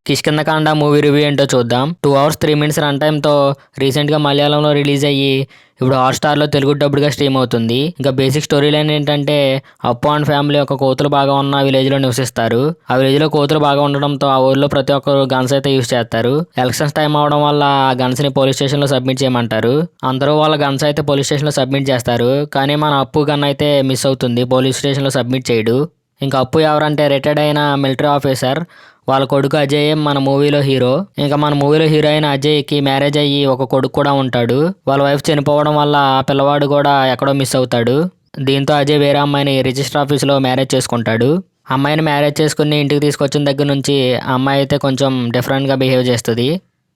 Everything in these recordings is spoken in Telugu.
కిష్కింధకాండ మూవీ రివ్యూ ఏంటో చూద్దాం. 2 hours 3 minutes రన్ టైమ్తో రీసెంట్గా మలయాళంలో రిలీజ్ అయ్యి ఇప్పుడు హాట్స్టార్లో తెలుగు డబ్బుడుగా స్ట్రీమ్ అవుతుంది. ఇంకా బేసిక్ స్టోరీ లైన్ ఏంటంటే అప్పు అండ్ ఫ్యామిలీ ఒక కోతులు బాగా ఉన్న విలేజ్లో నివసిస్తారు. ఆ విలేజ్లో కోతులు బాగా ఉండడంతో ఆ ఊర్లో ప్రతి ఒక్కరు గన్స్ అయితే యూజ్ చేస్తారు. ఎలక్షన్స్ టైం అవడం వల్ల ఆ గన్స్ని పోలీస్ స్టేషన్లో సబ్మిట్ చేయమంటారు. అందరూ వాళ్ళ గన్స్ అయితే పోలీస్ స్టేషన్లో సబ్మిట్ చేస్తారు. కానీ మన అప్పు గన్ అయితే మిస్ అవుతుంది, పోలీస్ స్టేషన్లో సబ్మిట్ చేయడు. ఇంకా అప్పు ఎవరంటే రిటైర్డ్ అయిన మిలిటరీ ఆఫీసర్, వాళ్ళ కొడుకు అజయ్ మన మూవీలో హీరో. ఇంకా మన మూవీలో హీరో అయిన అజయ్కి మ్యారేజ్ అయ్యి ఒక కొడుకు కూడా ఉంటాడు. వాళ్ళ వైఫ్ చనిపోవడం వల్ల ఆ పిల్లవాడు కూడా ఎక్కడో మిస్ అవుతాడు. దీంతో అజయ్ వేరే అమ్మాయిని రిజిస్టర్ ఆఫీస్లో మ్యారేజ్ చేసుకుంటాడు. అమ్మాయిని మ్యారేజ్ చేసుకుని ఇంటికి తీసుకొచ్చిన దగ్గర నుంచి ఆ అమ్మాయి అయితే కొంచెం డిఫరెంట్గా బిహేవ్ చేస్తుంది.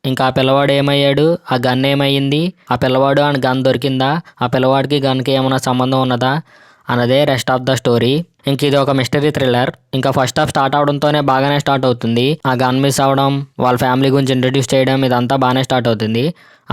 ఇంకా ఆ పిల్లవాడు ఏమయ్యాడు, ఆ గన్ ఏమయ్యింది, ఆ పిల్లవాడు అండ్ గన్ దొరికిందా, ఆ పిల్లవాడికి గన్కి ఏమైనా సంబంధం ఉన్నదా అన్నదే రెస్ట్ ఆఫ్ ద స్టోరీ. ఇంక ఇది ఒక మిస్టరీ థ్రిల్లర్. ఇంకా ఫస్ట్ హాఫ్ స్టార్ట్ అవడంతోనే బాగానే స్టార్ట్ అవుతుంది. ఆ గన్ మిస్ అవడం, వాళ్ళ ఫ్యామిలీ గురించి ఇంట్రడ్యూస్ చేయడం, ఇదంతా బాగానే స్టార్ట్ అవుతుంది.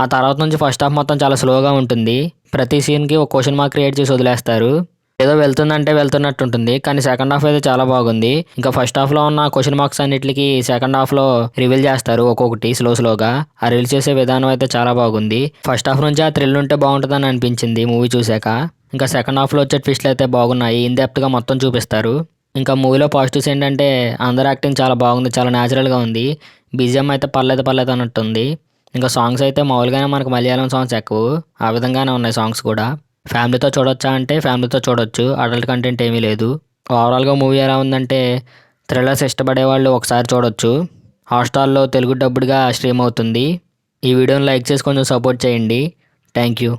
ఆ తర్వాత నుంచి ఫస్ట్ హాఫ్ మొత్తం చాలా స్లోగా ఉంటుంది. ప్రతి సీన్కి ఒక క్వశ్చన్ మార్క్ క్రియేట్ చేసి వదిలేస్తారు. ఏదో వెళ్తుందంటే వెళ్తున్నట్టు ఉంటుంది, కానీ సెకండ్ హాఫ్ అయితే చాలా బాగుంది. ఇంకా ఫస్ట్ హాఫ్లో ఉన్న క్వశ్చన్ మార్క్స్ అన్నిటికీ సెకండ్ హాఫ్లో రివీల్ చేస్తారు ఒక్కొక్కటి స్లోగా. ఆ రివీల్ చేసే విధానం అయితే చాలా బాగుంది. ఫస్ట్ హాఫ్ నుంచి ఆ థ్రిల్ ఉంటే బాగుంటుందని అనిపించింది మూవీ చూశాక. ఇంకా సెకండ్ హాఫ్లో వచ్చే ట్విస్ట్లు అయితే బాగున్నాయి, ఇన్డెప్త్గా మొత్తం చూపిస్తారు. ఇంకా మూవీలో పాజిటివ్స్ ఏంటంటే అందరు యాక్టింగ్ చాలా బాగుంది, చాలా న్యాచురల్గా ఉంది. బీజిఎం అయితే పర్లేదు అన్నట్టుంది. ఇంకా సాంగ్స్ అయితే మామూలుగానే మనకు మలయాళం సాంగ్స్ ఎక్కువ, ఆ విధంగానే ఉన్నాయి సాంగ్స్ కూడా. ఫ్యామిలీతో చూడొచ్చా అంటే ఫ్యామిలీతో చూడొచ్చు, అడల్ట్ కంటెంట్ ఏమీ లేదు. ఓవరాల్గా మూవీ ఎలా ఉందంటే థ్రిల్లర్స్ ఇష్టపడే వాళ్ళు ఒకసారి చూడొచ్చు. హాట్స్టార్లో తెలుగు డబ్బుడుగా స్ట్రీమ్ అవుతుంది. ఈ వీడియోని లైక్ చేసి కొంచెం సపోర్ట్ చేయండి. Thank you.